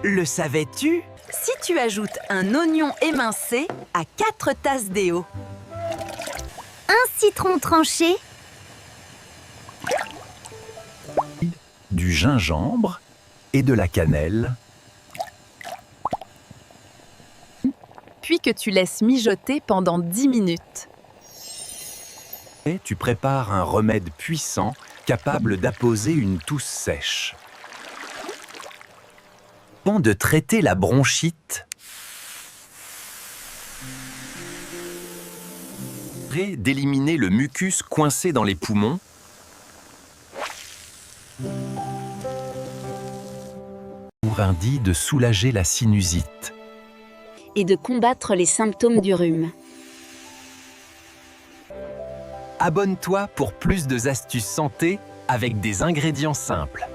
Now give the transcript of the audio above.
Le savais-tu? Si tu ajoutes un oignon émincé à 4 tasses d'eau. Un citron tranché. Du gingembre et de la cannelle. Puis que tu laisses mijoter pendant 10 minutes. Et tu prépares un remède puissant capable d'apposer une toux sèche. Avant de traiter la bronchite, d'éliminer le mucus coincé dans les poumons, dit de soulager la sinusite. Et de combattre les symptômes du rhume. Abonne-toi pour plus d'astuces santé avec des ingrédients simples.